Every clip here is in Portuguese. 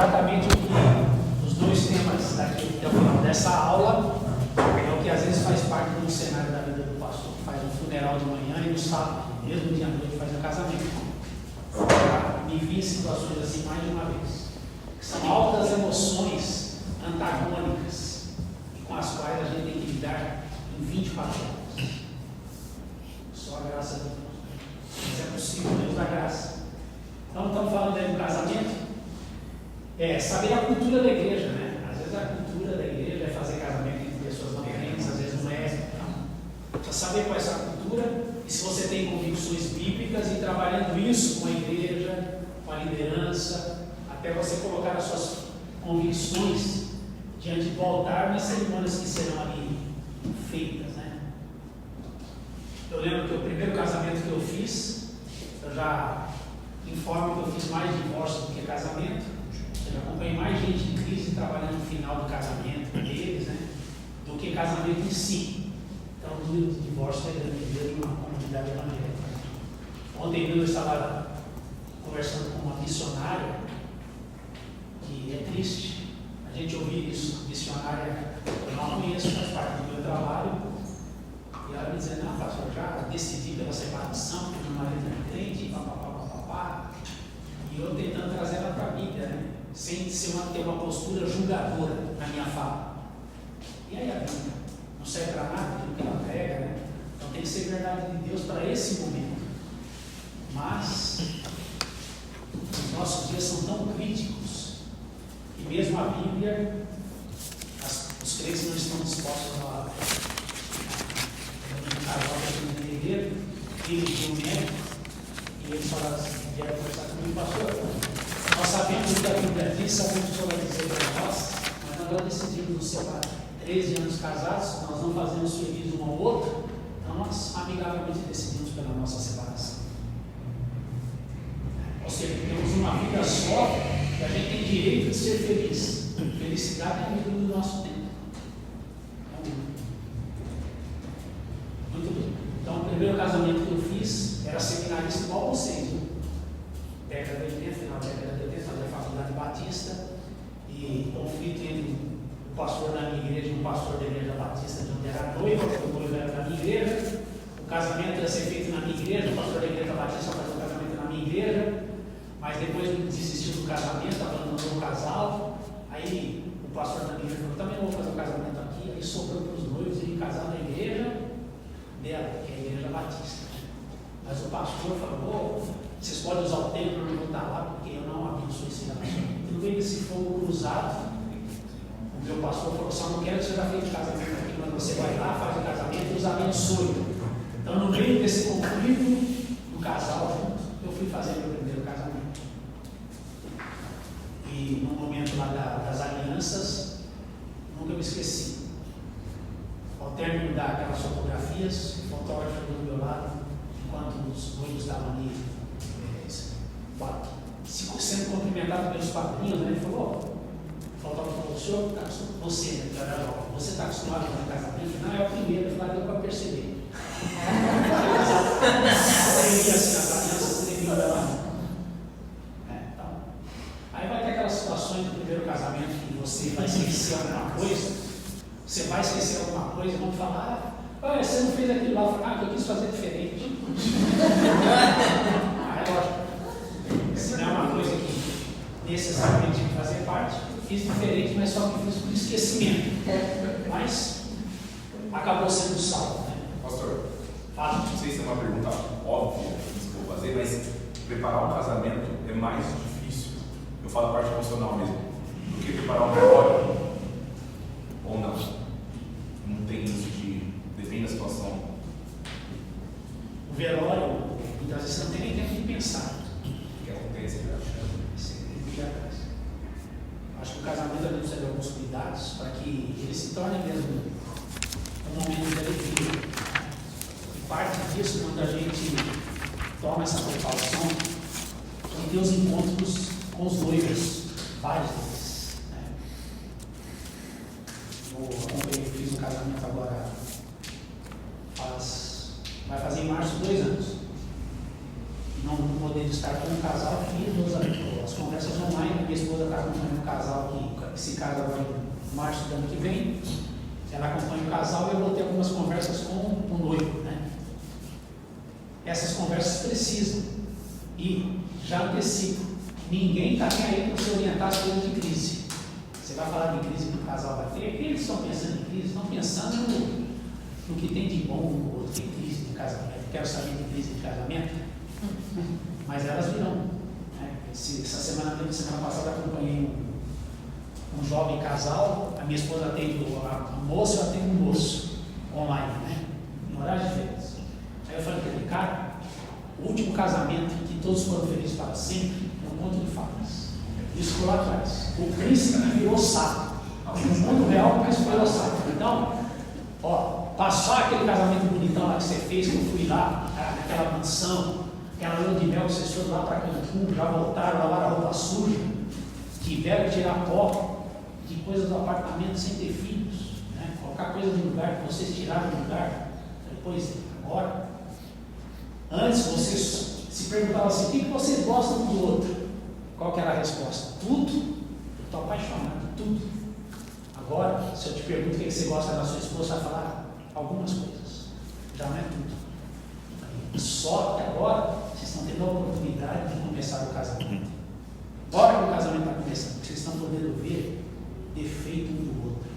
exatamente o que os dois temas daqui até o final dessa aula é o que às vezes faz parte do cenário da vida do pastor, que faz um funeral de manhã e no sábado, mesmo dia à noite, faz um casamento. Me vi em situações assim mais de uma vez, que são altas emoções antagônicas com as quais a gente tem que lidar em 24 horas. Só a graça de Deus. Mas é possível, Deus da graça. Então, estamos falando aí do casamento. Saber a cultura da igreja, né? Às vezes a cultura da igreja é fazer casamento entre pessoas não crentes, às vezes não é. Não. Precisa saber qual é essa cultura e se você tem convicções bíblicas e trabalhando isso com a igreja, com a liderança, até você colocar as suas convicções diante do altar nas cerimônias que serão ali feitas, né? Eu lembro que o primeiro casamento que eu fiz, eu já informo que eu fiz mais divórcio do que casamento. Eu já acompanhei mais gente em crise trabalhando no final do casamento deles, né, do que casamento em si. Então, o número de divórcio é grande dentro de uma comunidade evangélica. Ontem mesmo eu estava conversando com uma missionária, que é triste a gente ouvir isso. Missionária, eu não conheço, faz parte do meu trabalho. E ela me dizendo, não, pastor, já decidi pela separação, porque meu marido é crente, papapá. E eu tentando trazer ela para a Bíblia, né? Sem ter uma postura julgadora na minha fala. E aí a Bíblia não serve para nada aquilo que ela prega, né? Então tem que ser verdade de Deus para esse momento. Mas os nossos dias são tão críticos que mesmo a Bíblia, os crentes não estão dispostos a um casal que é entendeiro, filho de um médico, e eles falaram assim, vieram conversar comigo, pastor, nós sabemos o que a Bíblia diz, sabemos o que o Senhor vai dizer para nós, mas agora decidimos nos separar. 13 anos casados, nós não fazemos feliz um ao outro, então nós amigavelmente decidimos pela nossa separação. Ou seja, temos uma vida só e a gente tem direito de ser feliz. Felicidade é a vida do nosso tempo. Muito bem. Então, o primeiro casamento que eu fiz era seminarista igual vocês, viu? Década de 80, final da década de 80, da Faculdade Batista, e conflito entre o pastor da minha igreja e o pastor da igreja batista, de onde era noiva, porque o noivo era da minha igreja. O casamento ia ser feito na minha igreja, o pastor da igreja batista fazia o casamento na minha igreja, mas depois desistiu do casamento, abandonou o casal. Aí o pastor da minha igreja falou, também vou fazer o casamento aqui, aí sobrou para os noivos irem casar na igreja dela, que é a igreja batista. Mas o pastor falou, vocês podem usar o templo, eu não vou estar lá, porque eu não abençoo esse relacionamento. No meio desse fogo cruzado, o meu pastor falou, só não quero que você já feito casamento aqui, mas você vai lá, faz o casamento e os abençoe. Então, no meio desse conflito do casal junto, eu fui fazer meu primeiro casamento. E no momento lá das alianças, nunca me esqueci. Ao término daquelas fotografias, o fotógrafo do meu lado, enquanto os noivos estavam ali sendo cumprimentados pelos padrinhos, né? Ele falou, o fotógrafo falou, senhor, você está acostumado com o casamento? Não, é o primeiro. Eu falei, deu para perceber. Aprendi assim, as alianças devem dar. Então, aí vai ter aquelas situações do primeiro casamento que você vai esquecer alguma coisa, você vai esquecer alguma coisa e vão falar, você não fez aquilo lá, que eu quis fazer diferente. É lógico. Se não é uma coisa que necessariamente tinha que fazer parte, eu fiz diferente, mas só que fiz por esquecimento. Mas acabou sendo salvo, né? Pastor, fala. Não sei se é uma pergunta óbvia que eu vou fazer, mas preparar um casamento é mais difícil, eu falo a parte emocional mesmo, do que preparar um velório. Ou não? Não tem isso de... depende da situação. O velório, muitas vezes você não tem nem tempo de pensar. O que acontece, né? Acho que o casamento deve ter alguns cuidados para que ele se torne mesmo um momento de alegria. E parte disso, quando a gente toma essa precaução, de ter os encontros com os noivos, vários deles. Eu fiz um casamento agora, vai fazer em março 2 anos. Não poder estar com um casal, fiz as conversas online, minha esposa está acompanhando casal que se casa agora em março do ano que vem. Ela acompanha o casal e eu vou ter algumas conversas com o noivo, né? Essas conversas precisam. E já antecipo, ninguém está nem aí para se orientar as coisas de crise. Você vai falar de crise que o casal vai ter, que eles estão pensando em crise, estão pensando no que tem de bom no outro. Tem crise de casamento. Quero saber de crise de casamento? Mas elas virão. Né? Essa semana passada, acompanhei um jovem casal. A minha esposa atende a moça, eu atendo o moço online, né? Em horários diferentes. Aí eu falei para ele, cara, o último casamento que todos foram felizes para sempre é um conto de fadas. Isso foi lá atrás. O príncipe virou sapo. No mundo real, o príncipe virou sapo. Então, passar aquele casamento bonitão lá que você fez, que eu fui lá, naquela mansão, aquela lua de mel que vocês foram lá para Cancún, já voltaram, lavaram a roupa suja, tiveram que tirar pó de coisas do apartamento sem ter filhos, né? Colocar coisa no lugar que vocês tiraram do lugar. Depois, agora, antes vocês se perguntavam assim, o que vocês gostam um do outro? Qual que era a resposta? Tudo. Eu estou apaixonado, tudo. Agora, se eu te pergunto o que você gosta da sua esposa, você vai falar algumas coisas. Já não é tudo. Só que agora, vocês estão tendo a oportunidade de começar o casamento. Agora que o casamento está começando, vocês estão podendo ver defeito um do outro.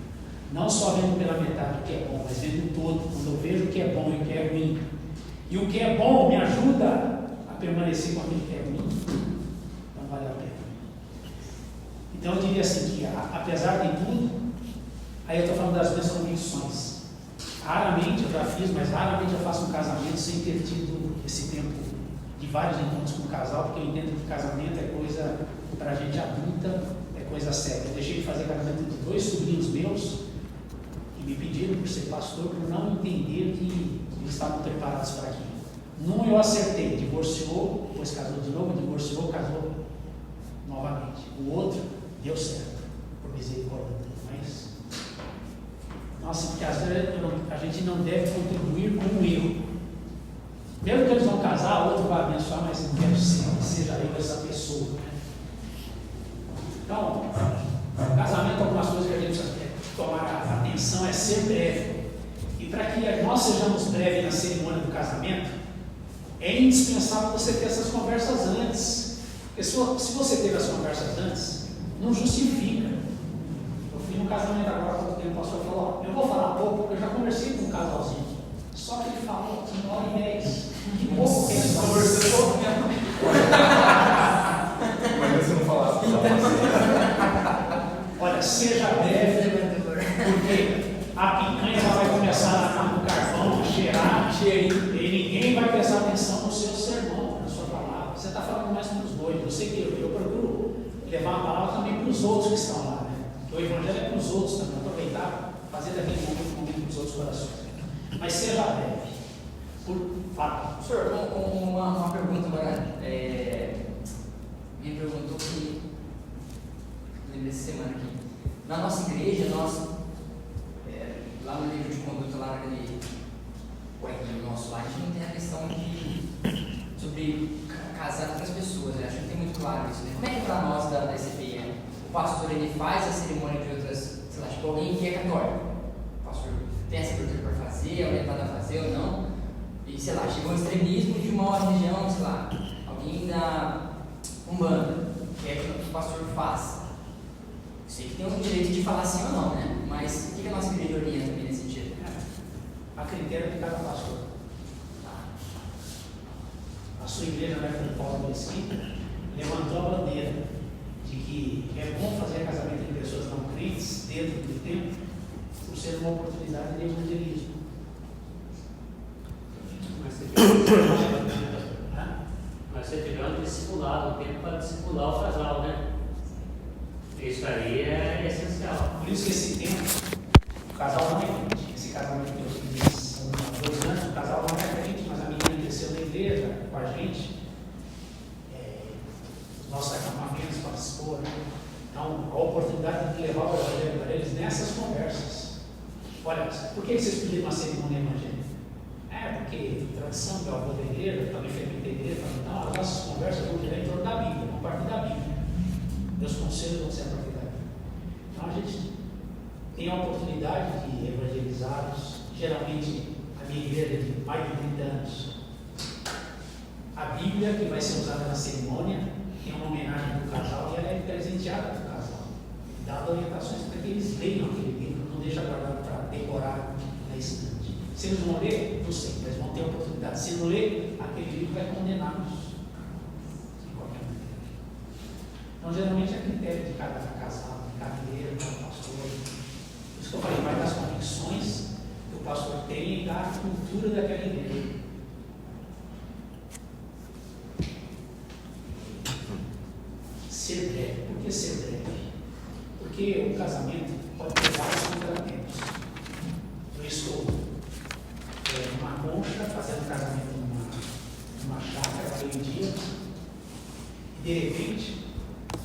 Não só vendo pela metade o que é bom, mas vendo o todo. Quando eu vejo o que é bom e o que é ruim. E o que é bom me ajuda a permanecer com aquilo que é ruim. Então vale a pena. Então eu diria assim que, apesar de tudo, aí eu estou falando das minhas convicções. Raramente eu já fiz, mas raramente eu faço um casamento sem ter tido esse tempo de vários encontros com o casal, porque eu entendo que casamento é coisa para gente adulta, é coisa séria. Eu deixei de fazer casamento de 2 sobrinhos meus que me pediram por ser pastor, por não entender que eles estavam preparados para aquilo. Num eu acertei, divorciou, depois casou de novo, divorciou, casou novamente. O outro deu certo, por misericórdia de Deus. Mas, nossa, porque às vezes a gente não deve contribuir com o erro. Mesmo que eles vão casar, o outro vai abençoar, mas não quero que seja eu essa pessoa. Né? Então, casamento, algumas coisas que a gente precisa tomar atenção é ser breve. E para que nós sejamos breves na cerimônia do casamento, é indispensável você ter essas conversas antes. Porque se você teve as conversas antes, não justifica. Eu fui num casamento agora há pouco tempo, o pastor falou, eu vou falar pouco, porque eu já conversei com um casalzinho. Só que ele falou 1h10. Que pouco que ele conversou. Mas você não falasse. Olha, seja breve, porque a picanha vai começar no carvão, a cheirar, e ninguém vai prestar atenção no seu sermão, na sua palavra. Você está falando mais para os dois. Eu sei que eu procuro levar a palavra também para os outros que estão lá, né? Porque o evangelho é para os outros também, aproveitar, fazer daquele momento para os outros corações. Mas seja breve. Fala. Senhor, uma pergunta agora. Me perguntou que, lembrei essa semana aqui, na nossa igreja, nós, lá no livro de conduta, lá naquele do nosso lá, a gente não tem a questão sobre casar com outras pessoas, né? Acho que não tem muito claro isso, né? Como é que para nós da ICPI, o pastor ele faz a cerimônia de outras, sei lá, tipo alguém que é católico, o pastor tem essa abertura para fazer, é orientado a fazer ou não, e sei lá, chegou ao extremismo de uma religião, sei lá, alguém da Umbanda, que é o que o pastor faz. Sei que tem o direito de falar sim ou não, né? Mas o que a nossa igreja orienta também nesse sentido? A critério de cada pastor. A sua igreja, né, como Paulo Mesquita, levantou a bandeira de que é bom fazer casamento de pessoas não crentes dentro do tempo, por ser uma oportunidade de evangelismo. Mas você tiver um discipulado, um tempo para discipular o casal, né? Isso aí é essencial. Por isso que esse tempo, o casal não é crente. Esse casamento que eu fiz há 2 anos, o casal não é crente, mas a menina desceu na igreja com a gente. Os nossos acampamentos participou, né? Então, a oportunidade de levar o evangelho para eles nessas conversas. Olha, por que vocês pediram uma cerimônia evangélica? Porque tradição do avô da igreja, também foi da igreja, então as nossas conversas vão girar em torno da Bíblia, vão partir da Bíblia. Meus conselhos vão ser a partir da Bíblia. Então a gente tem a oportunidade de evangelizá-los. Geralmente a minha igreja é de mais de 30 anos. A Bíblia que vai ser usada na cerimônia tem uma homenagem do casal e ela é presenteada para o casal, dando orientações para que eles leiam aquele livro, não deixa guardado para decorar na estante. Se eles vão ler, não sei, mas vão ter a oportunidade. Se não ler, aquele livro vai condená-los de qualquer maneira. Então, geralmente é critério de cada casal, de cada igreja, de cada pastor. Por isso que eu falei, vai das convicções que o pastor tem e da cultura daquela igreja. Ser breve. Por que ser breve? Porque o casamento pode ter vários comportamentos. Eu estou numa concha fazendo casamento numa chácara, meio-dia, e de repente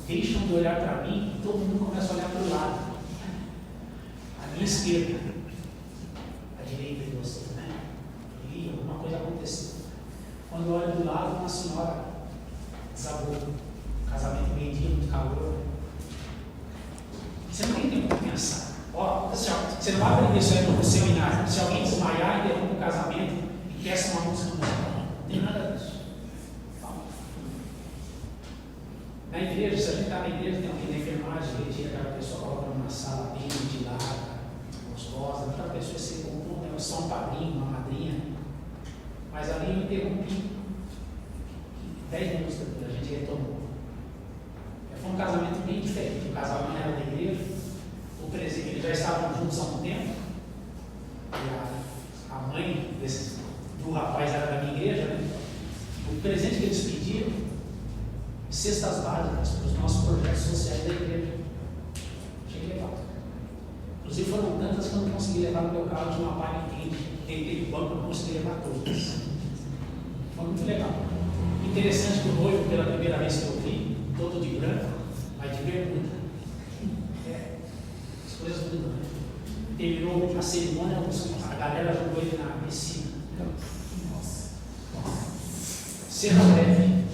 deixam de olhar para mim e todo mundo começa a olhar para o lado. À minha esquerda, à direita de você, né? E alguma coisa aconteceu. Quando eu olho do lado, uma senhora desabou. Casamento meio-dia, muito calor. Você não tem tempo para pensar. Ó, você não vai aprender isso aí no seminário. Se alguém desmaiar, interrompe o casamento e quer ser uma música musical. Não tem nada disso. Na igreja, se a gente está na igreja, tem alguém na enfermagem, que tira aquela pessoa, coloca numa sala bem ventilada, gostosa, aquela pessoa se compõe, é só um padrinho, uma madrinha. Mas ali eu interrompi. 10 minutos depois a gente retomou. Foi um casamento bem diferente. O casal não era da igreja, o presente, eles já estavam juntos há um tempo, e a mãe do rapaz era da minha igreja, né? O presente que eles pediram, cestas básicas para os nossos projetos sociais da igreja. Achei legal. Inclusive foram tantas que eu não consegui levar no meu carro de uma palha quente, tentei banco, não consegui levar todas. Foi muito legal. Interessante que o noivo, pela primeira vez que eu vi, todo de branco, mas de bermuda. As coisas mudam, né? Terminou a cerimônia, a galera jogou ele na piscina. Sendo breve,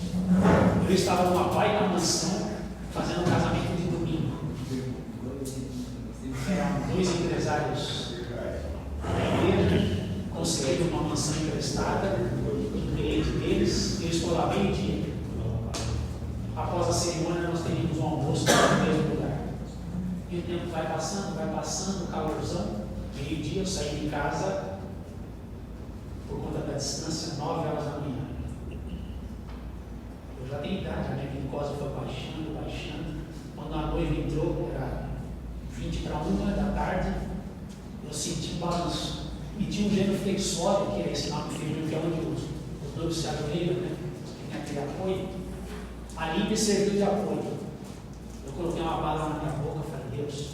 eu estava numa baita mansão, fazendo um casamento de domingo. Eram 2 empresários da igreja, conseguiram uma mansão emprestada, um cliente deles, eu estou lá meio-dia. Após a cerimônia, nós teríamos um almoço no mesmo lugar. E o tempo vai passando, calorzão. Meio-dia, eu saí de casa, por conta da distância, 9 horas da manhã. Eu já tenho idade, a minha glicose foi baixando. Quando a noiva entrou, era 20 para 1 da tarde, eu senti um balanço. E tinha um genuflexório, que é esse nome feminino, que é onde os noivos se ajoelham, né? Tem aquele apoio. Ali me serviu de apoio. Eu coloquei uma bala na minha boca e falei, Deus,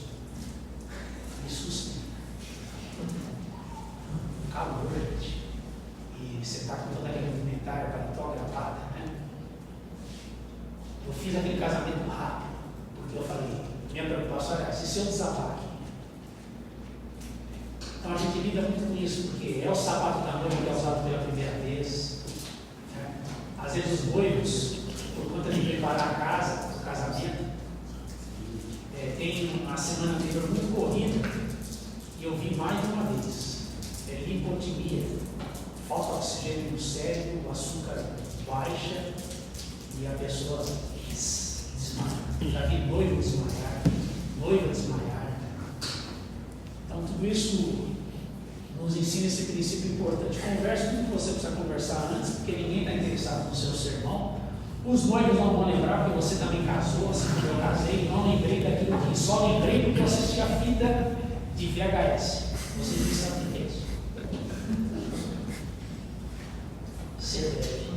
me sustenta. Calor, gente. E você está com toda aquela indumentária, paletó, gravata, né? Eu fiz aquele casamento rápido, porque eu falei, minha preocupação era se eu desabar aqui. Então a gente lida muito com isso, porque é o sapato da noiva que é usado pela primeira vez. Né? Às vezes os noivos, por conta de preparar a casa, o casamento, tem uma semana anterior muito corrida, e eu vi mais de uma vez. Lipotimia, falta oxigênio no cérebro, o açúcar baixa, e a pessoa desmaia. Já vi noiva desmaiar. Então tudo isso nos ensina esse princípio importante. Converse com o que você precisa conversar antes, porque ninguém está interessado no seu sermão. Os noivos não vão lembrar, porque você também casou, assim como eu casei, não lembrei daquilo que só lembrei porque eu assisti a fita de VHS. Você nem sabe o que é isso. Ser breve.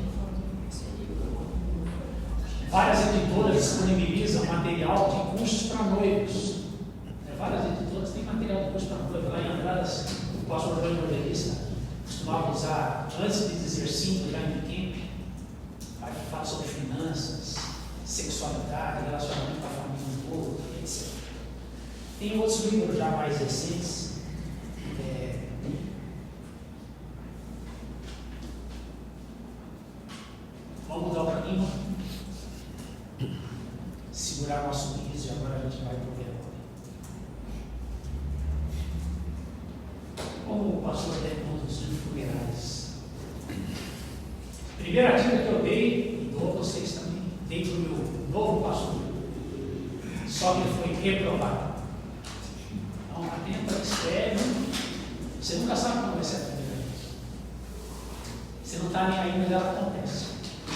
Várias editoras disponibilizam material de cursos para noivos. Várias editoras têm material de curso para noivos. Lá em Andradas, o pastor João Evangelista costumava usar, antes de dizer sim, já em camp, fala sobre finanças, sexualidade, relacionamento com a família do povo, etc. Tem outros livros já mais recentes. Vamos mudar o clima, segurar nosso riso e agora a gente vai para o verão. Primeira dica que eu dei, e dou a vocês também, dei para o meu novo pastor, só que ele foi reprovado. Então, atenta, escreve. Você nunca sabe quando vai ser a primeira vez. Você não está nem aí, mas ela acontece.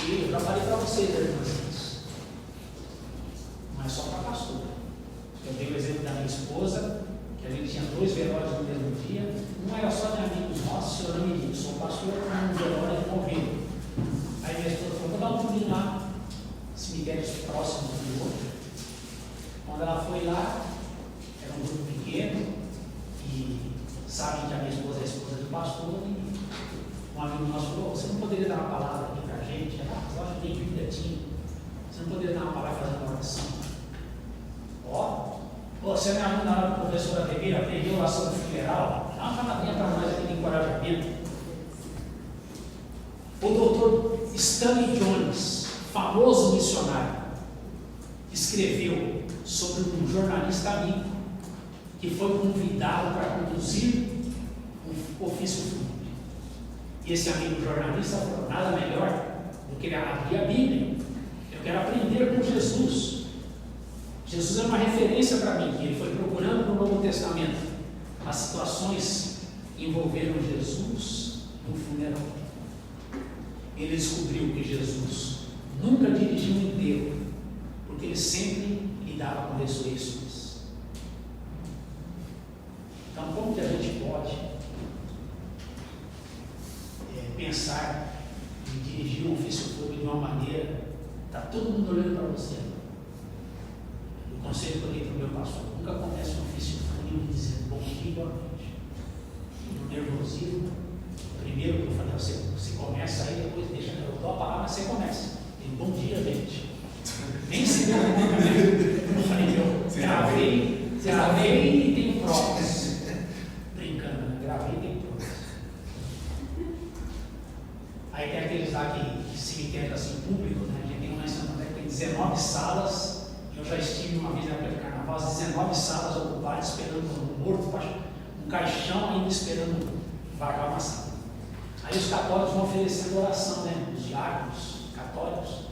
E eu já falei para vocês, irmãs, mas só para pastor. Eu dei o exemplo da minha esposa, que a gente tinha 2 velórios no mesmo dia. Um era só de amigos nossos, eu não me digo, sou pastor, um velório de convívio. Aí minha esposa falou, vou dar um pulinho lá, cemitérios próximos um do outro. Quando ela foi lá, era um grupo pequeno, e sabem que a minha esposa é a esposa do pastor, e um amigo nosso falou, você não poderia dar uma palavra aqui para a gente? Eu acho bem Bíblia, você não poderia dar uma palavra fazendo uma oração? Ó, você não é aluna da professora Ribeira, aprendeu oração no funeral? Dá uma palavrinha para nós aqui de encorajamento. O doutor Stanley Jones, famoso missionário, escreveu sobre um jornalista amigo que foi convidado para conduzir um ofício fúnebre. E esse amigo jornalista falou, nada melhor do que abrir a Bíblia. Eu quero aprender com Jesus. Jesus é uma referência para mim, que ele foi procurando no Novo Testamento as situações que envolveram Jesus no funeral. Ele descobriu que Jesus nunca dirigiu um enterro, porque ele sempre lidava com ressurreições. Então, como que a gente pode pensar em dirigir um ofício fúnebre de uma maneira, está todo mundo olhando para você? O conselho que eu dei para o meu pastor, nunca comece um ofício fúnebre dizendo bom dia, boa noite. No nervosismo, primeiro que eu falei, você começa aí, depois deixa, eu dou a palavra, você começa. E bom dia, gente. Nem se deu conta mesmo. Eu falei, gravei e tenho provas. Brincando, né? Gravei e tenho provas. Aí tem aqueles lá que cemitério assim público, né? A gente tem uma em Santo André que tem 19 salas. Eu já estive uma vez na época de carnaval, as 19 salas ocupadas, esperando um morto, um caixão ainda esperando vagar uma sala. Aí os católicos vão oferecendo oração, né? Os diáconos católicos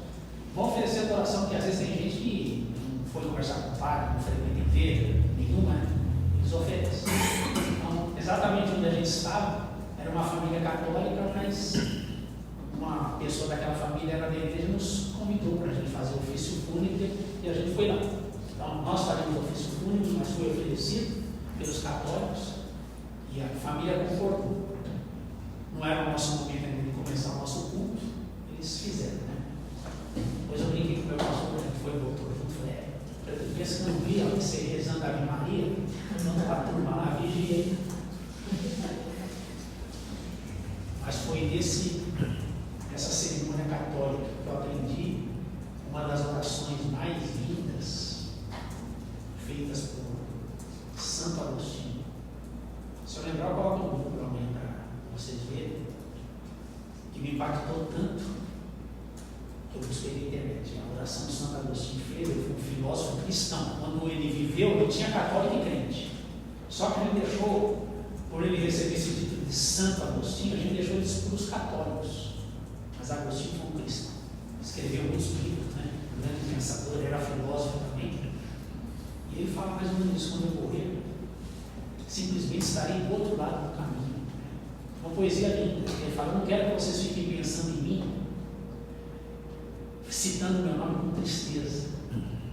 vão oferecendo oração, porque às vezes tem gente que não foi conversar com o padre, não frequenta igreja nenhuma, né? Eles oferecem. Então, exatamente onde a gente estava, era uma família católica, mas uma pessoa daquela família era da igreja, nos convidou para a gente fazer o ofício fúnebre e a gente foi lá. Então, nós faríamos o ofício fúnebre, mas foi oferecido pelos católicos e a família concordou. Não era o nosso momento ainda de começar o nosso culto, eles fizeram, né? Depois eu brinquei com o meu pastor, que foi doutor junto, falei, eu penso que não via você rezando a Ave Maria, não a turma lá, vigia. Mas foi nessa cerimônia católica que eu aprendi uma das orações mais lindas feitas por Santo Agostinho. Se eu lembrar, eu coloco um pouco para amanhã para vocês verem, que me impactou tanto que eu busquei na internet. A oração que Santo Agostinho fez, ele foi um filósofo cristão. Quando ele viveu, não tinha católico e crente. Só que ele deixou, por ele receber esse título de Santo Agostinho, a gente deixou isso para os católicos. Mas Agostinho foi um cristão. Escreveu muitos livros, né? Um grande pensador, era filósofo também. E ele fala mais ou menos isso: quando eu morrer, simplesmente estarei do outro lado do caminho. Uma poesia linda. Ele fala, eu não quero que vocês fiquem pensando em mim, citando meu nome com tristeza,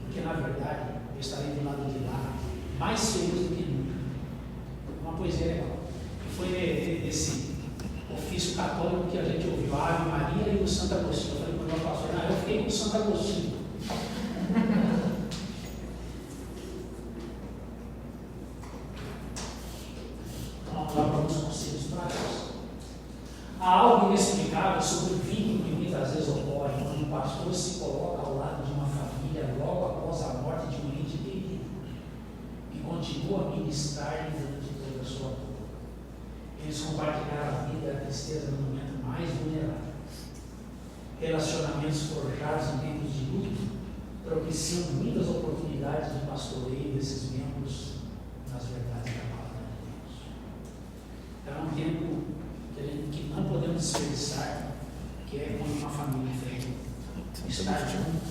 porque na verdade eu estarei do lado de lá, mais feliz do que nunca. Uma poesia legal. E foi esse ofício católico que a gente ouviu a Ave Maria e o Santo Agostinho. Eu falei para o meu pastor, eu fiquei com o Santo Agostinho. Vamos lá para alguns conselhos práticos. Há algo inexplicável sobre o vínculo que muitas vezes ocorre quando um pastor se coloca ao lado de uma família logo após a morte de um ente querido e continua a ministrar durante toda a sua vida. Eles compartilharam a vida e a tristeza no momento mais vulnerável. Relacionamentos forjados em tempos de luto propiciam muitas oportunidades de pastoreio desses membros nas verdades da palavra de Deus. É um tempo que não podemos desperdiçar, que é quando uma família enfrenta estar junto.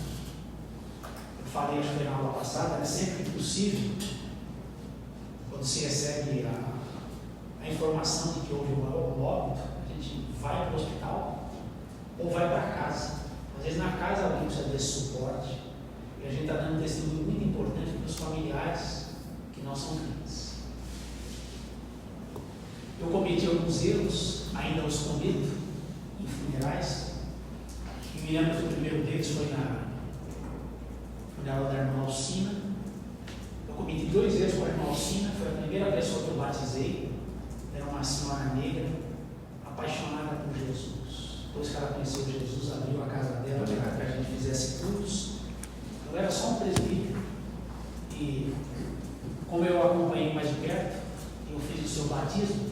Eu falei, acho que foi na aula passada, é sempre possível, quando se recebe a informação de que houve um óbito, a gente vai para o hospital ou vai para casa. Às vezes na casa alguém precisa desse suporte, e a gente está dando um testemunho muito importante para os familiares que não são crentes. Eu cometi alguns erros, ainda os cometo, em funerais, e me lembro que o primeiro deles foi na funeral da irmã Alcina. Eu cometi 2 erros com a irmã Alcina, foi a primeira pessoa que eu batizei, era uma senhora negra, apaixonada por Jesus. Depois que ela conheceu Jesus, abriu a casa dela para que a gente fizesse cultos. Eu era só um presbítero, e como eu acompanhei mais de perto, eu fiz o seu batismo,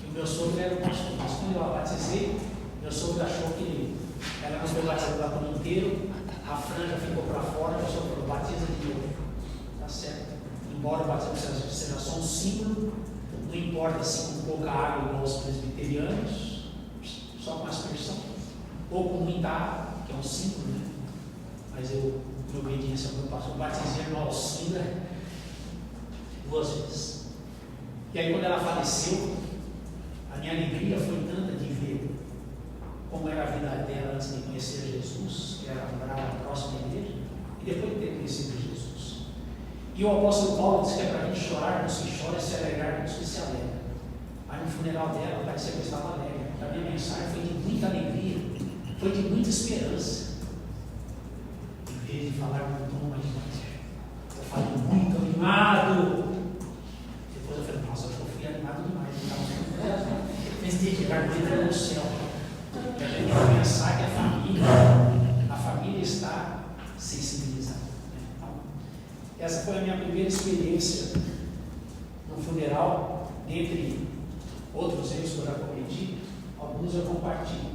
e o meu sogro era o pastor. Mas quando eu a batizei, meu sogro achou que ela não foi batizada por inteiro, a franja ficou para fora, o meu sogro falou, batiza de novo. Tá certo. Embora o batismo seja só um símbolo, não importa se com pouca água igual os presbiterianos, só com aspersão, ou com muita água, que é um símbolo, né? Mas eu, em obediência ao meu pastor, batizei a irmã Alcina 2 vezes. E aí, quando ela faleceu, a minha alegria foi tanta de ver como era a vida dela antes de conhecer Jesus, que era morava próximo da igreja, e depois de ter conhecido Jesus. E o apóstolo Paulo disse que é para a gente chorar nos que choram e se alegrar nos que se alegram. Aí no funeral dela, parecia que eu estava alegre. A minha mensagem foi de muita alegria, foi de muita esperança. Em vez de falar com um tom mais baixo, eu falei muito animado. Depois eu falei, nossa, eu fui animado demais. Festejar vida no céu. E a gente vai pensar que a família está sensibilizada. Então, essa foi a minha primeira experiência no funeral, dentre outros erros que eu já cometi, alguns eu compartilho.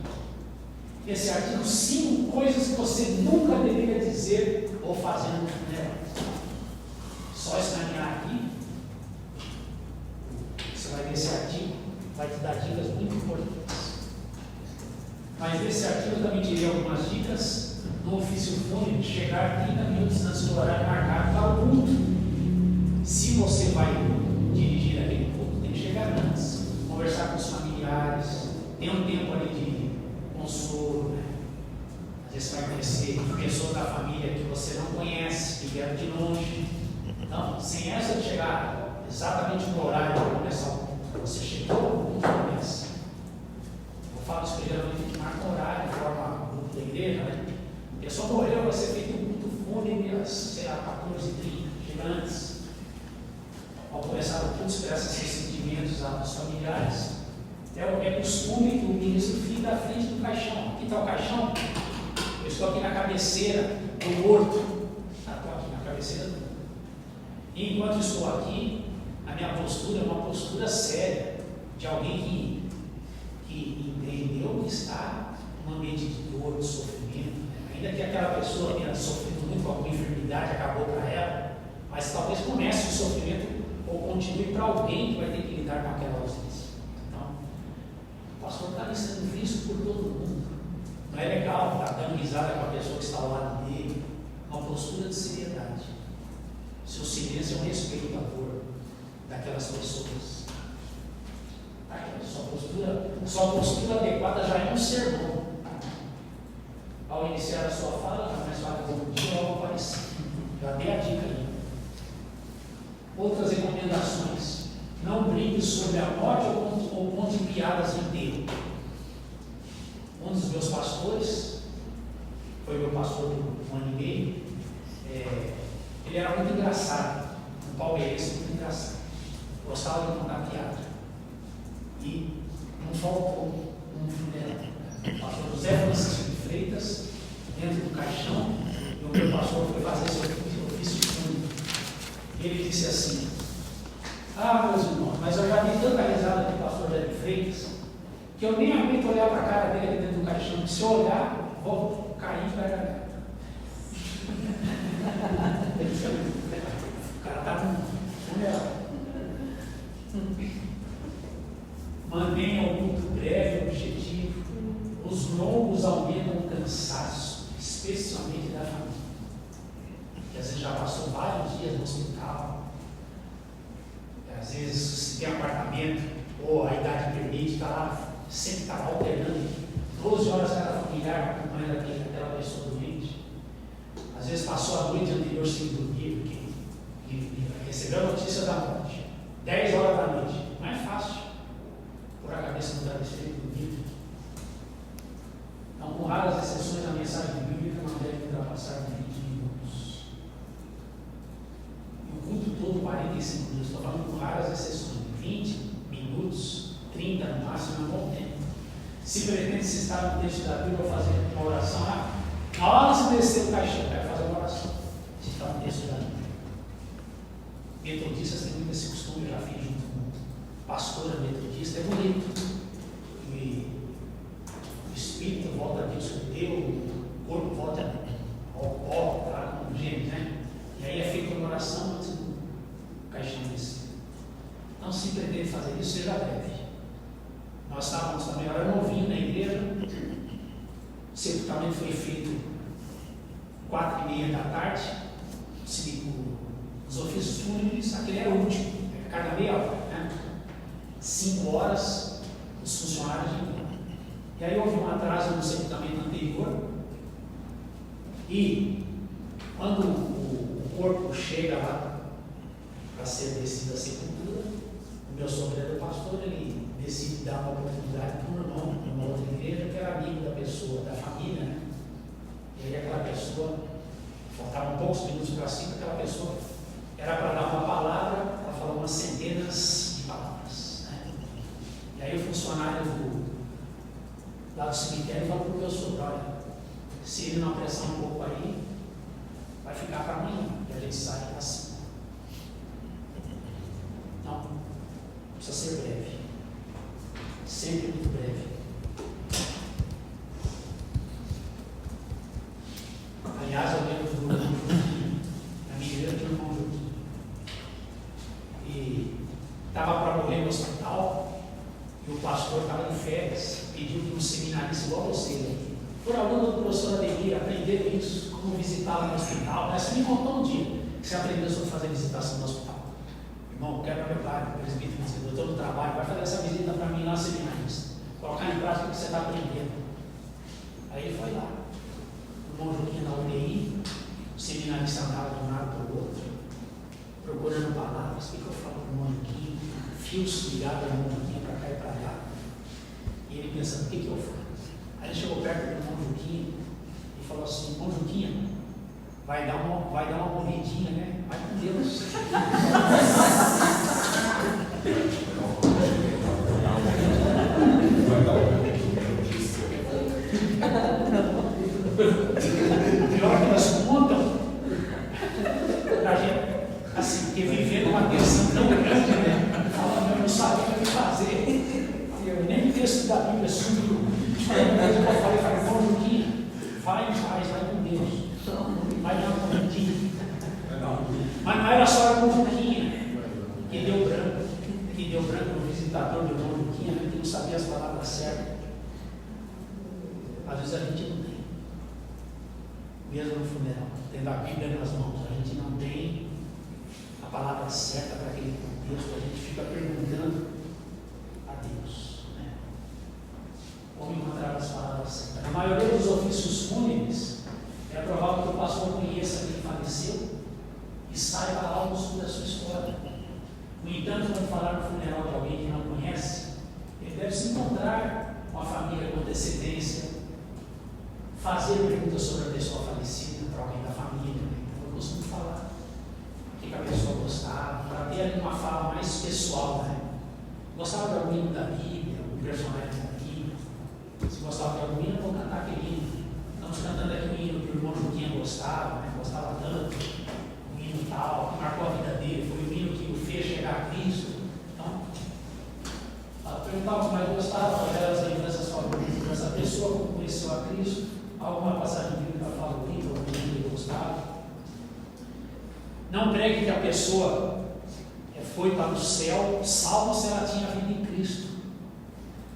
Esse artigo, 5 coisas que você nunca deveria dizer ou fazer no funeral. Só escanear aqui, você vai ver esse artigo, vai te dar dicas muito importantes. Mas nesse artigo eu também tirei algumas dicas no ofício fúnebre, chegar 30 minutos antes do horário marcado para o culto. Se você vai dirigir aquele culto, tem que chegar antes, conversar com os familiares, ter um tempo ali de consolo, né? Às vezes você vai conhecer pessoas da família que você não conhece, que vieram de longe. Então, sem essa de chegar exatamente no horário para começar o culto, você chegou, o culto começa. Eu falo isso que geralmente a gente marca horário, forma o grupo da igreja, né? A pessoa morreu, vai ser feito um culto fúnebre às, sei lá, 14h30, chega antes. Ao começar o culto, expressa seus sentimentos aos familiares. É costume que o ministro fique à frente do caixão. Aqui está o caixão. Eu estou aqui na cabeceira do morto. Estou aqui na cabeceira do morto. E enquanto estou aqui, a minha postura é uma postura séria, de alguém que entendeu que está num ambiente de dor, de sofrimento. Ainda que aquela pessoa tenha sofrido muito com alguma enfermidade, acabou para ela, mas talvez comece o sofrimento ou continue para alguém que vai ter que lidar com aquela ausência. Então, o pastor está ali sendo visto por todo mundo. Não é legal estar dando risada com a pessoa que está ao lado dele. Uma postura de seriedade. Seu silêncio é um respeito à dor daquelas pessoas. Sua postura adequada já é um sermão. Ao iniciar a sua fala, já mais fala bom dia ou algo parecido. Já dei a dica aí. Outras recomendações: não brinque sobre a morte ou conte piadas em enterro. Um dos meus pastores, foi meu pastor do 1 ano e meio, ele era muito engraçado, um palmeirense muito engraçado, gostava de contar piada. E não faltou um funeral. O pastor José Francisco de Freitas, dentro do caixão, e o meu pastor foi fazer seu ofício fúnebre. Ele disse assim: meus irmãos, mas eu já dei tanta risada do pastor José de Freitas, que eu nem aguento olhar para a cara dele dentro do caixão, que se eu olhar, vou cair para a garganta. O cara está com funeral. Mantenha o culto breve, objetivo. Os longos no hospital. Às vezes, se tem apartamento, ou a idade permite, sempre está lá alternando 12 horas cada familiar acompanhando aquela pessoa doente. Às vezes passou a noite anterior sem dormir, porque recebeu a notícia da morte. 10 horas da noite. Não é fácil pôr a cabeça no travesseiro e dormir. Então, com raras exceções, a mensagem bíblica não deve ultrapassar 20 minutos. E o culto todo, 45 minutos. Estou falando com raras exceções. 20 minutos, 30 no máximo, é um bom tempo. Se pretende se estar no texto da Bíblia fazer uma oração, na hora de descer o caixão, vai fazer uma oração. Se está no texto da Bíblia. Metodistas têm muito esse costume, eu já fiz junto com pastora metodista, é bonito. E o espírito volta a Deus com Deus, o corpo volta ao pó, tá? Como gêmeos, né? E aí é feita uma oração antes do caixão descer. Então, se pretende fazer isso, seja breve. Nós estávamos também, eu era novinho na igreja, o sepultamento foi feito 4h30 da tarde, os ofícios fúnebres, aquele era o último, cada meia hora, né? 5 horas, os funcionários de embora. E aí houve um atraso no sepultamento anterior, e quando o corpo chega lá para ser descido à sepultura, o meu sogro era o pastor, ele decide dar uma oportunidade para um irmão, numa outra igreja, que era amigo da pessoa, da família, né? E aí aquela pessoa, faltavam poucos minutos para 5, aquela pessoa era para dar uma palavra, ela falou umas centenas de palavras, né? E aí o funcionário lá do cemitério falou para o meu sogro: olha, se ele não apressar um pouco aí, vai ficar para amanhã, e a gente sai assim. Não, precisa ser breve, sempre muito breve. Aliás, eu lembro do irmão Joaquim, na minha igreja tinha um irmão Joaquim, e estava para morrer no hospital, e o pastor estava em férias, pediu que um seminarista igual você aqui, por aluno do professor Ademir, aprender isso, como visitá-lo no hospital. Você me contou um dia que você aprendeu sobre fazer visitação no hospital. Irmão, quero meu pai, presbítero, doutor do trabalho, vai fazer essa visita para mim lá, seminarista. Colocar em prática o que você está aprendendo. Aí ele foi lá. O irmão Joaquim na UTI, o seminarista andava de um lado para o outro, procurando palavras. O que eu falo para o irmão Joaquim? Fios ligados ao irmão Joaquim para cá e para lá. E ele pensando: o que eu faço? Aí ele chegou perto do irmão Joaquim e falou assim: irmão Joaquim, vai dar uma morridinha, né? Vai com Deus. Pior que elas contam pra gente, assim, porque vivendo uma tensão tão grande, né? Falando, eu não sabia o que fazer. Eu nem o texto da Bíblia subiu. Eu falei, irmão Joaquim, vai com Deus. Vai dar uma corridinha. Mas não era só a Joaquim que deu branco no visitador do irmão Joaquim, né, que não sabia as palavras certas. Às vezes a gente não tem. Mesmo no funeral, tendo a Bíblia nas mãos, a gente não tem a palavra certa para aquele contexto, a gente fica perguntando a Deus, né? Como encontrar as palavras certas. Na maioria dos ofícios fúnebres, é provável que o pastor conheça quem faleceu e saiba algo sobre a sua história. No entanto, quando falar no funeral de alguém que não conhece, ele deve se encontrar com a família com antecedência, fazer perguntas sobre a pessoa falecida para alguém da família. Então, eu costumo falar o que a pessoa gostava, para ter ali uma fala mais pessoal, né? Gostava de algum hino da Bíblia, algum personagem da Bíblia. Se gostava de algum hino, vou cantar aquele hino. Estamos cantando aqui um hino que o irmão Joaquim gostava, né? Gostava tanto, um hino tal, que marcou a vida dele, foi o hino que o fez chegar a Cristo. Então, perguntava o que mais gostava, quais eram as lembranças favoritas dessa pessoa, como conheceu a Cristo, alguma passagem bíblica favorita, algum hino que ele gostava. Não pregue que a pessoa foi para o céu, salvo se ela tinha vida em Cristo.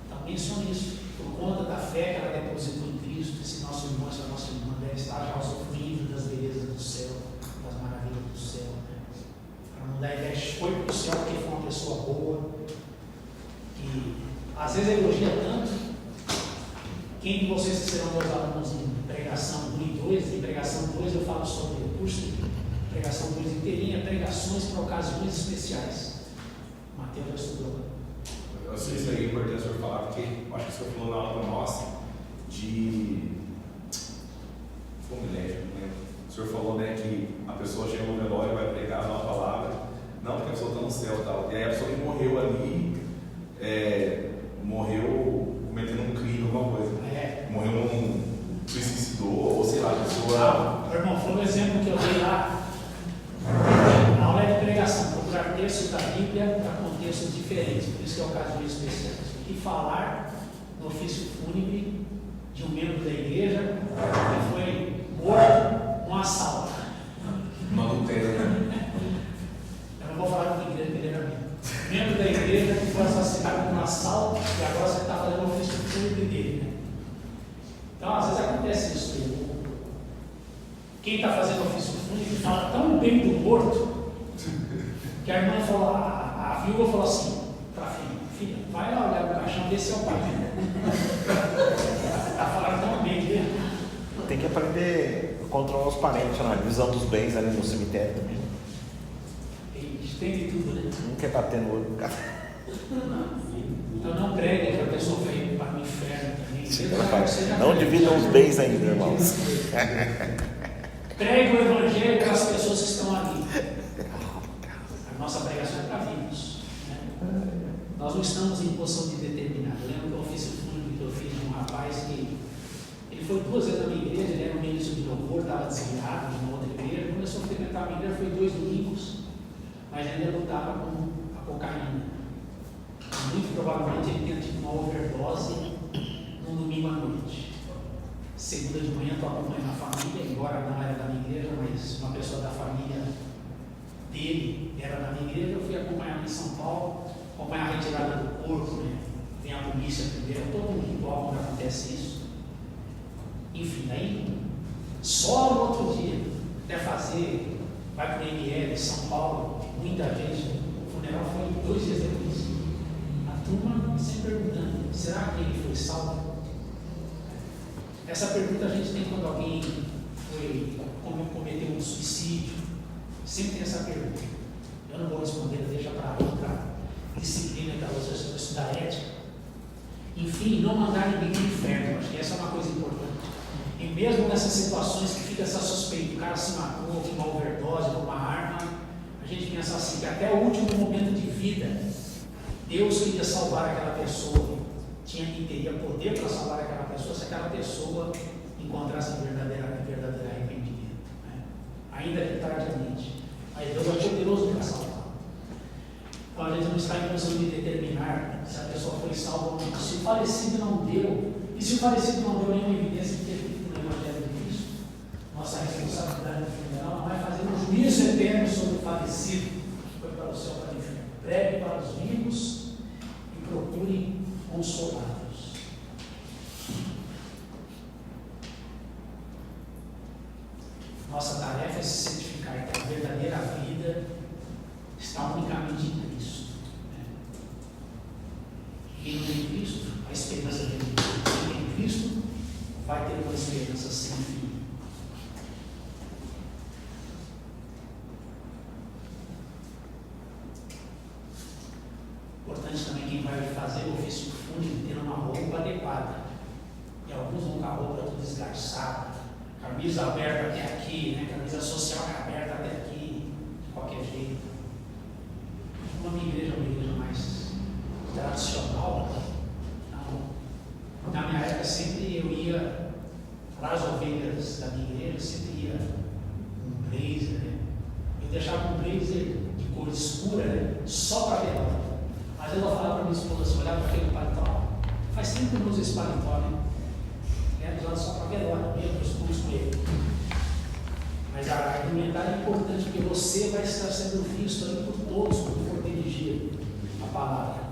Então, mencione isso, por conta da fé que ela depositou em Cristo. Esse nosso irmão, essa nossa irmã deve estar já usufruindo das belezas do céu, das maravilhas do céu. Não dá ideia, foi para o céu porque foi uma pessoa boa. E às vezes elogia tanto. Quem de vocês serão meus alunos em pregação 1 e 2? Em pregação 2 eu falo sobre o curso de pregação 2 inteirinha, pregações para ocasiões especiais. Mateus já estudou. Eu sei isso aí, é importante o senhor falar, porque eu acho que o senhor falou na aula nossa de. Foi um médico, não lembro. O senhor falou, né, que a pessoa chega no velório e vai pregar uma palavra, não porque a pessoa está no céu e tal. E aí a pessoa que morreu ali, morreu cometendo um crime, alguma coisa. Morreu num. Se suicidou, ou sei lá, a pessoa. Irmão, foi um exemplo que eu dei lá. Na aula de pregação, procurar textos da Bíblia para contextos diferentes, por isso que é ocasiões especiais. O que falar no ofício fúnebre de um membro da igreja que foi morto num assalto. No adultério, né? Eu não vou falar de igreja, porque ele era membro da igreja que foi assassinado num assalto e agora você está fazendo o ofício fúnebre dele, né? Então, às vezes acontece isso. Quem está fazendo ofício fúnebre fala tão bem do morto que a irmã falou, a viúva falou assim para a filha, vai lá olhar no caixão, vê se é o pai. Está falando tão bem dele. Tem que aprender a controlar os parentes, né? Visão dos bens ali no cemitério também. Tem de tudo, né? Não quer bater no olho do cara. Então não pregue que a pessoa foi para o inferno também. Não dividam os bens ainda, irmãos. Pregue o evangelho para as pessoas que estão ali. A nossa pregação é para vivos. Né? Nós não estamos em posição de determinar. Eu lembro do ofício fúnebre que eu fiz de um rapaz que ele foi 2 vezes na minha igreja, ele era um ministro de louvor, estava desviado de uma outra igreja, começou a frequentar a minha igreja, foi 2 domingos, mas ainda lutava com a cocaína. Muito provavelmente ele tenha tido uma overdose no domingo à noite. Segunda de manhã estou acompanhando a família, embora não era da minha igreja, mas uma pessoa da família dele era da minha igreja. Eu fui acompanhar em São Paulo, acompanhar a retirada do corpo, né? Tem a polícia primeiro, todo um ritual quando acontece isso. Enfim, aí só no outro dia, até fazer, vai para o ML, São Paulo, muita gente, o funeral foi 2 dias depois. A turma sempre perguntando, será que ele foi salvo? Essa pergunta a gente tem quando alguém cometeu um suicídio. Sempre tem essa pergunta. Eu não vou responder, deixa para outra disciplina que você vai estudar ética. Enfim, não mandar ninguém para o inferno. Acho que essa é uma coisa importante. E mesmo nessas situações que fica essa suspeita, o cara se matou com uma overdose, com uma arma, a gente pensa assim, que até o último momento de vida, Deus queria salvar aquela pessoa. Teria poder para salvar aquela pessoa se aquela pessoa encontrasse verdadeiro arrependimento, né? Ainda que tardiamente. Mas Deus é poderoso para salvar. Então a gente não está em posição de determinar se a pessoa foi salva ou não. Se o falecido não deu, e se o falecido não deu nenhuma evidência de ter vivido no Evangelho de Cristo, nossa responsabilidade no funeral não é fazer um juízo eterno sobre o falecido que foi para o céu para o inferno. Pregue para os vivos e procure consolados. Nossa tarefa é se certificar que a verdadeira vida está unicamente em Cristo. Quem não tem Cristo, a esperança dele. Quem tem Cristo, vai ter uma esperança sem fim. Importante também quem vai fazer o ofício fúnebre ter uma roupa adequada. E alguns vão com a roupa toda desgarçada, camisa aberta até aqui, né? Camisa social aberta até aqui, de qualquer jeito. Uma igreja mais tradicional, não. Na minha época sempre eu ia para as ovelhas da minha igreja, sempre ia um blazer, né? Eu deixava um blazer de cor escura, né? Só para ver. Às vezes eu falava para minha esposa, se olhar para aquele paletó, faz tempo que eu não uso esse paletó, né? Usado só para velório, mesmo os cursos com ele. Mas a argumentar é importante, porque você vai estar sendo visto aí por todos quando for dirigir a palavra.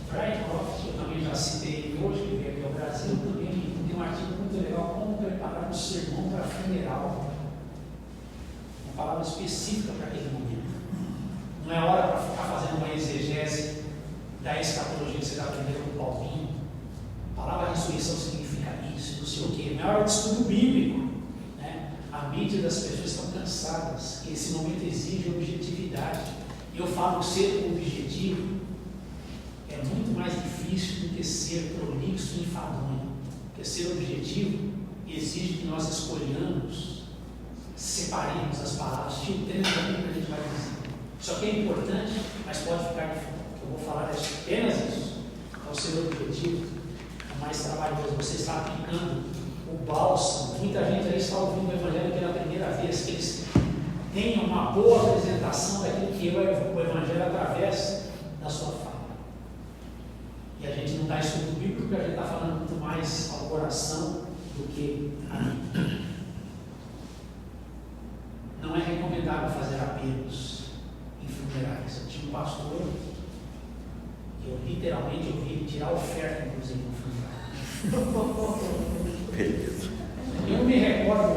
Brian Croft, eu também já citei ele hoje, que veio aqui ao Brasil, também tem um artigo muito legal, como preparar um sermão para funeral. Uma palavra específica para aquele momento. Não é hora para ficar fazendo uma exegese da escatologia que vocês aprenderam com o Paulinho. A palavra ressurreição significa isso, não sei o quê. Não é hora de estudo bíblico. Né? A mídia das pessoas estão cansadas. E esse momento exige objetividade. E eu falo que ser objetivo é muito mais difícil do que ser prolixo e enfadonho. Porque ser objetivo exige que nós escolhamos, separemos as palavras, filtremos aquilo que a gente vai dizer. Isso aqui é importante, mas pode ficar de fora. O que eu vou falar é apenas isso. Então, ser objetivo é mais trabalhoso. Você está aplicando o bálsamo. Muita gente aí está ouvindo o Evangelho pela primeira vez, que eles tenham uma boa apresentação daquilo que o Evangelho através da sua fala. E a gente não dá estudo bíblico porque a gente está falando muito mais ao coração do que a mim. Não é recomendável fazer apelos em funerais. Eu tinha um pastor que eu literalmente ouvi ele tirar oferta, inclusive, no funeral. Beleza. Eu me recordo,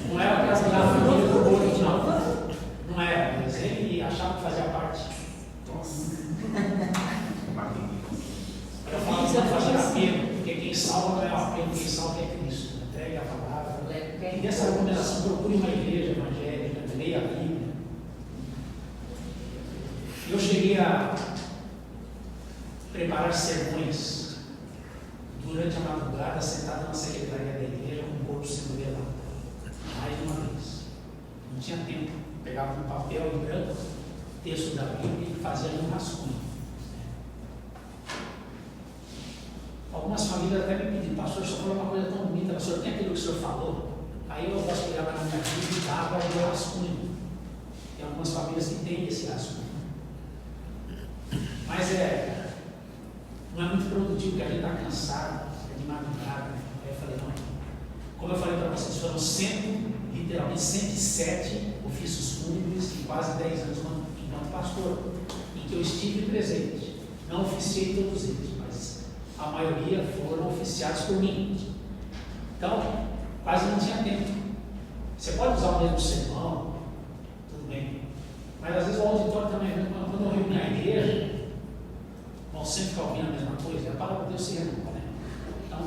não era para ajudar a família do bolo, não. Não era, mas ele achava que fazia parte. Nossa. Eu falo que não fazer apelo, porque quem salva não é o apelo, quem salva é Cristo. Entregue a palavra. E dessa recomendação, procure uma igreja evangélica, leia a Bíblia. Eu cheguei a preparar sermões durante a madrugada, sentado na secretaria da igreja, com o corpo sendo velado. Mais de uma vez. Não tinha tempo. Pegava um papel em branco, texto da Bíblia e fazia um rascunho. Algumas famílias até me pediram, pastor, o senhor falou uma coisa tão bonita, pastor, tem aquilo que o senhor falou? Aí eu posso pegar na minha Bíblia e dava e eu rascunho. Tem algumas famílias que têm esse rascunho. Mas não é muito produtivo, porque a gente está cansado, é de madrugada. Aí eu falei, não. Como eu falei para vocês, foram literalmente 107 ofícios fúnebres em quase 10 anos enquanto pastor, em que eu estive presente. Não oficiei todos eles, mas a maioria foram oficiados por mim. Então, quase não tinha tempo. Você pode usar o mesmo sermão, tudo bem, mas às vezes o auditório também, quando eu reúno na igreja, vão sempre ficar ouvindo a mesma coisa, e a palavra de Deus se renova, né? Então,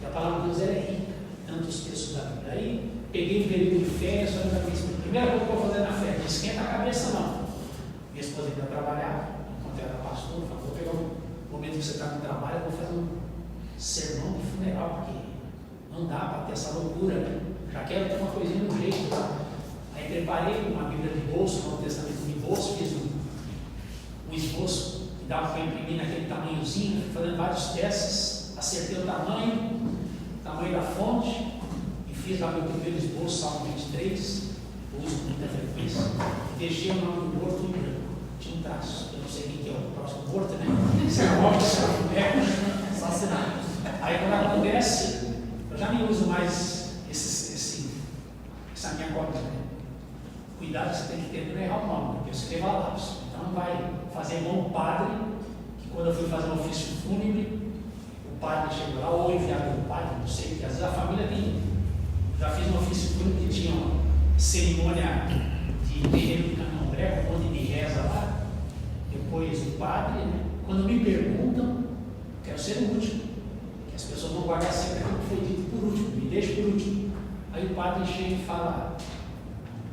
a palavra de Deus é rica, tanto os textos da Bíblia. Aí, peguei um período de férias, só da minha primeira coisa que eu vou fazer na férias, não esquenta a cabeça não. Minha esposa ainda trabalhava, enquanto era pastor, falou, vou pegar um momento que você está no trabalho, eu vou fazer um sermão de funeral, porque não dá para ter essa loucura, né? Já quero ter uma coisinha no jeito, tá? Aí preparei uma Bíblia de bolso, um testamento de bolso, fiz um esboço que dava para imprimir naquele tamanhozinho, fui fazendo vários testes, acertei o tamanho da fonte, e fiz lá meu primeiro esboço, Salmo 23, uso com muita frequência, e deixei o nome do morto em branco. Tinha um traço, eu não sei quem que é o próximo morto, né? Se é morto, se é mulher, assassinado. Aí quando acontece, eu já nem uso mais essa minha cópia, né? Cuidado que você tem que ter para errar o nome, porque eu escrevo a lápis. Então não vai fazer igual um padre, que quando eu fui fazer um ofício fúnebre, o padre chegou lá, ou enviado do padre, não sei, porque às vezes a família tem. Já fiz um ofício fúnebre que tinha uma cerimônia de terreiro de candomblé, com um monte de reza lá. Depois o padre, né? Quando me perguntam, quero ser o último, que as pessoas vão guardar sempre aquilo que foi dito por último, me deixa por último. Aí o padre chega e fala,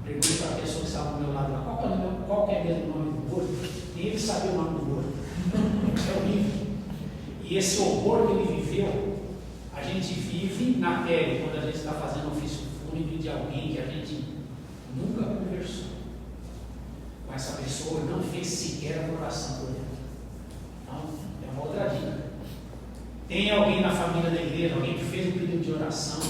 pergunta para a pessoa que estava do meu lado lá, qual que é mesmo o nome do morto? E ele sabia o nome do morto. É horrível. E esse horror que ele viveu, a gente vive na pele quando a gente está fazendo ofício fúnebre de alguém que a gente nunca conversou com essa pessoa, não fez sequer a oração por ela. Então, é uma outra dica. Tem alguém na família da igreja, alguém que fez um pedido de oração,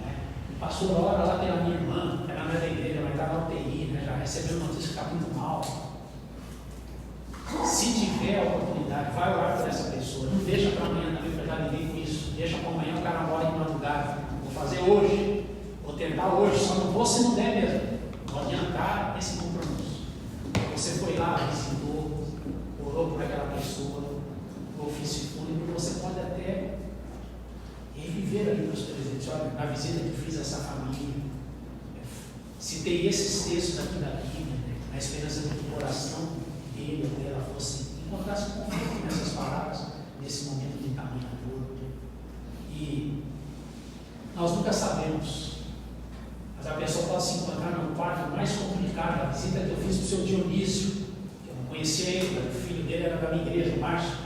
né? Passou a hora lá pela minha irmã, ela não é da igreja, mas está na UTI, né? Já recebeu notícia que está muito mal. Se tiver a oportunidade, vai orar por essa pessoa. Não deixa para amanhã também, para já lidar com isso. Deixa para amanhã, o cara mora em madrugada. Vou fazer hoje, vou tentar hoje, só não vou se não der mesmo. Vou adiantar esse compromisso. Você foi lá, visitou, orou por aquela pessoa, no ofício fúnebre, você pode até reviver ali nos presentes. disse, olha, na visita que eu fiz a essa família, citei esses textos aqui da Bíblia, né, na esperança de que o coração dele ou dela encontrasse conforto nessas palavras, nesse momento de tamanha dor. E nós nunca sabemos, mas a pessoa pode se encontrar no quarto mais complicado. A visita que eu fiz para o seu Dionísio, que eu não conhecia ele, o filho dele era da minha igreja, o Márcio.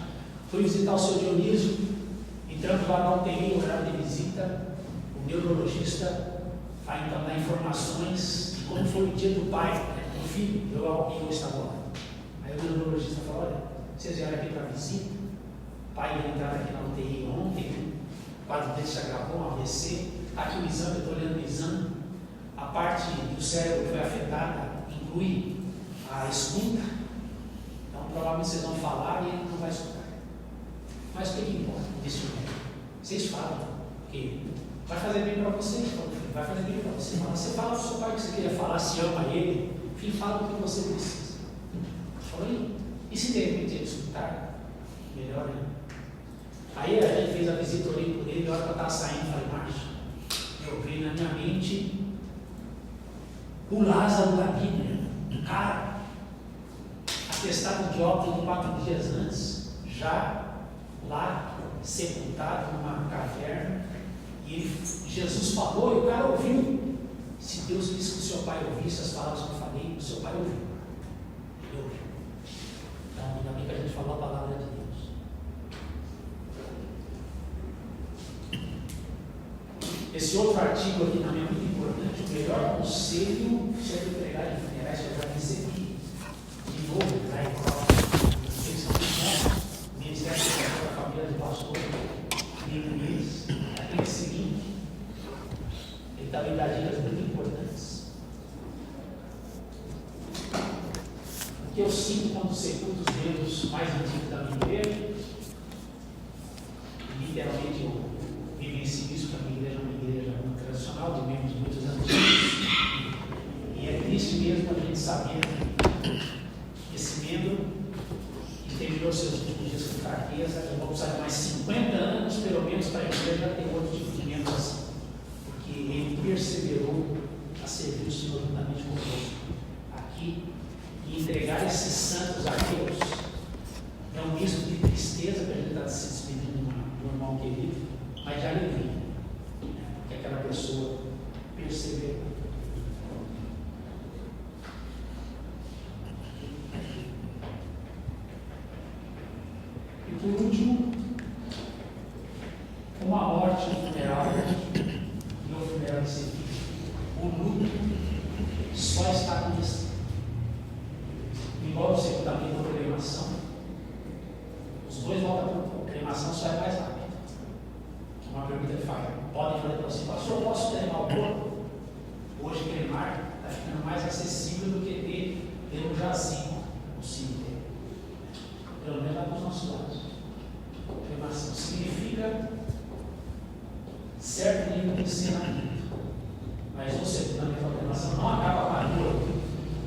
Fui visitar o seu Dionísio, entrando lá na UTI, horário de visita, o neurologista vai então dar informações de como foi o dia do pai, do filho, eu estava lá. Aí o neurologista falou, olha, vocês vieram aqui para a visita, o pai ia entrar aqui na UTI ontem, o quadro dele se agravou, um AVC, aqui o exame, eu estou olhando o exame, a parte do cérebro que foi afetada inclui a escuta, então provavelmente vocês vão falar e ele não vai escutar. Mas o que importa? Disse o médico. Vocês falam, porque vai fazer bem para vocês, vai fazer bem para você. Mas você fala para o seu pai que você queria falar, se ama ele, filho, fala o que você precisa. Falou, e se de repente ele escutar, melhor ainda. Aí a gente fez a visita, olhei por ele, e a hora que eu estava saindo, falei, Márcio, eu vi na minha mente o Lázaro da Bíblia, um cara, atestado de óbito 4 dias antes, já lá, sepultado numa caverna, e Jesus falou e o cara ouviu. Se Deus disse que o seu pai ouvisse as palavras que eu falei, o seu pai ouviu. Ele ouviu. Então, ainda bem que a gente falou a palavra de Deus. Esse outro artigo aqui também é muito importante. O melhor conselho sobre pregar em funerais eu já recebi. De novo, lá em prova. O Ministério da Família do Pastor, Luiz, aquele é o seguinte, ele também dá dicas muito importantes. O que eu sinto quando sepulto os membros mais antigos da minha igreja, literalmente eu vivencio isso, porque a minha igreja é uma igreja muito tradicional, de membros muito antigos, e é triste mesmo a gente saber que esse membro terminou seus últimos dias com fraqueza, eu vou precisar de mais 50 anos, pelo menos, para a igreja ter outro tipo de membro assim, porque ele perseverou a servir o Senhor juntamente conosco aqui, e entregar esses santos a Deus é um misto de tristeza, que a gente está se despedindo de um irmão querido, mas de alegria, porque aquela pessoa perseverou. E por último, uma morte no funeral e o funeral em seguida. O luto só está começando. Embora o sepultamento ou cremação, os dois voltam para a cremação, só é mais rápido. Uma pergunta que faz, podem fazer para você, pastor, eu posso cremar o corpo? Hoje cremar está ficando mais acessível do que ter um jazigo no cemitério. Pelo menos lá para os nossos lados. Cremação significa certo nível de ensinamento. Mas o sepultamento da cremação não acaba com a dor.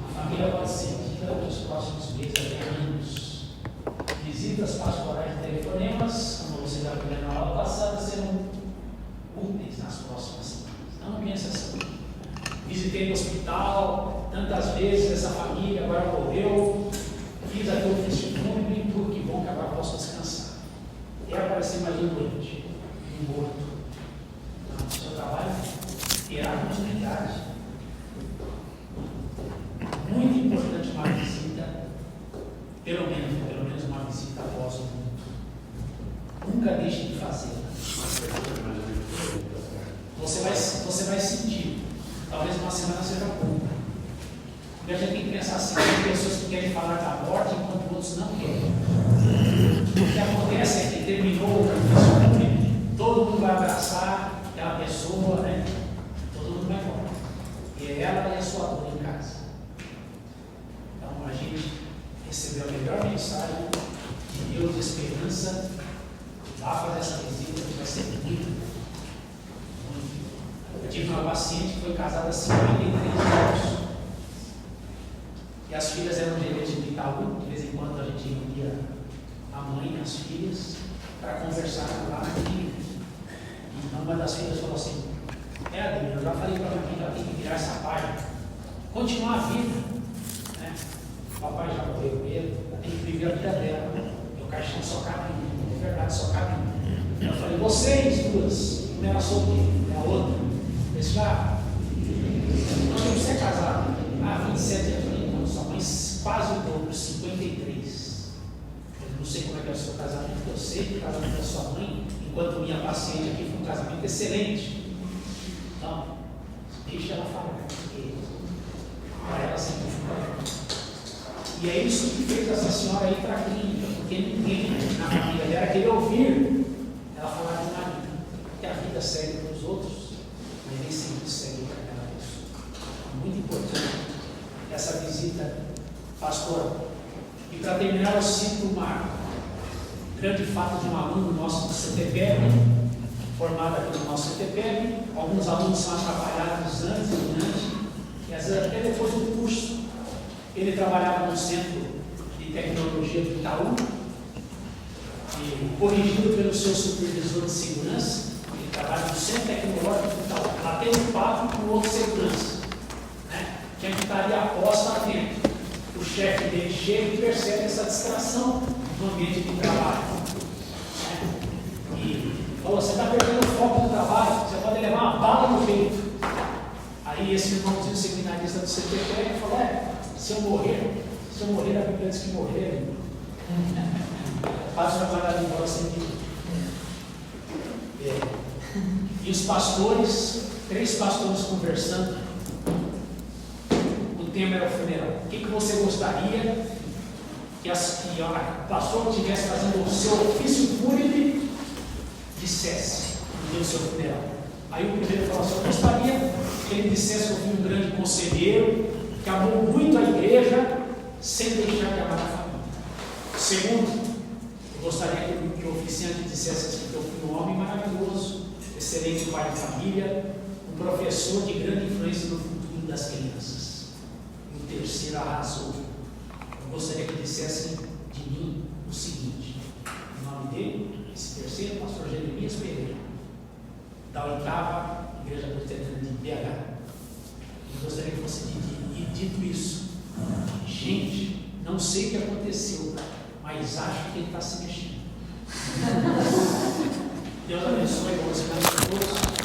A família pode ser sentida nos próximos meses, até anos. Visitas pastorais e telefonemas, como você já viu na aula passada, serão úteis nas próximas semanas. Não pense assim. Visitei no hospital tantas vezes, essa família agora morreu. Fiz aqui o ofício fúnebre, que bom que agora posso descansar. É aparecer mais um doente, um morto. Não, o seu trabalho terá continuidade. Muito importante uma visita, pelo menos uma visita após o mundo. Nunca deixe de fazê-la. Você vai sentir. Talvez uma semana seja pouca. E a gente tem que pensar assim, tem pessoas que querem falar da morte enquanto outros não querem. O que acontece é que terminou o filme, todo mundo vai abraçar aquela pessoa, né? Todo mundo vai embora. E é ela e a sua dor em casa. Então a gente recebeu a melhor mensagem de Deus de esperança. Vá fazer essa visita que vai ser muito. Eu tive uma paciente que foi casada há 53 anos. E as filhas eram gerentes de Itaú, de vez em quando a gente reunia a mãe e as filhas para conversar lá na clínica. E uma das filhas falou assim, Ademir, eu já falei para a minha que ela tem que virar essa página, continuar a vida. Né? O papai já morreu com ele, ela tem que viver a vida dela. Meu caixão só cabe em mim, é verdade, só cabe em mim. Eu falei, vocês duas, uma era solteira, é a outra. Eles já, nós temos que ser casados. 27 anos. Eu falei, não, sua mãe quase o dobro, 53. Eu não sei como é que é o seu casamento, eu sei que o casamento da sua mãe, enquanto minha paciente aqui, foi um casamento excelente. Então, deixa ela falar, porque para ela sempre foi. E é isso que fez essa senhora ir para a clínica, porque ninguém na família dela queria ouvir ela falar de marido, que a vida segue para os outros, mas nem sempre segue para aquela pessoa. Muito importante essa visita, pastor. E para terminar, eu cito uma grande fato de um aluno nosso do CTPM, formado aqui no nosso CTPM. Alguns alunos são trabalhados antes e durante, e às vezes até depois do curso. Ele trabalhava no Centro de Tecnologia do Itaú, e corrigido pelo seu supervisor de segurança. Ele trabalha no Centro Tecnológico do Itaú, batendo papo com outro segurança, né? Que a gente estaria aposta atento. O chefe dele chega e percebe essa distração no ambiente de trabalho, né? E falou, você está perdendo o foco do trabalho, você pode levar uma bala no peito. Aí esse irmãozinho seminarista do CTPM falou, se eu morrer, a Bíblia diz que morrer. Faz trabalhar embora sem vida. E os pastores, 3 pastores conversando, o tema era o funeral. O que você gostaria que o pastor estivesse fazendo o seu ofício fúnebre dissesse no dia do seu funeral? Aí o primeiro falou assim, eu gostaria que ele dissesse que eu fui um grande conselheiro, que amou muito a igreja, sem deixar de amar a família. Segundo, eu gostaria que o oficiante dissesse assim, que eu fui um homem maravilhoso, excelente pai de família, um professor de grande influência no futuro das crianças. E o terceiro arrasou. Eu gostaria que dissessem de mim o seguinte, o nome dele, esse terceiro, pastor Jeremias Pereira, da 8ª Igreja Presbiteriana de BH. Eu gostaria que fosse dito isso. Gente, não sei o que aconteceu, mas acho que ele está se mexendo. Deus abençoe você, todos.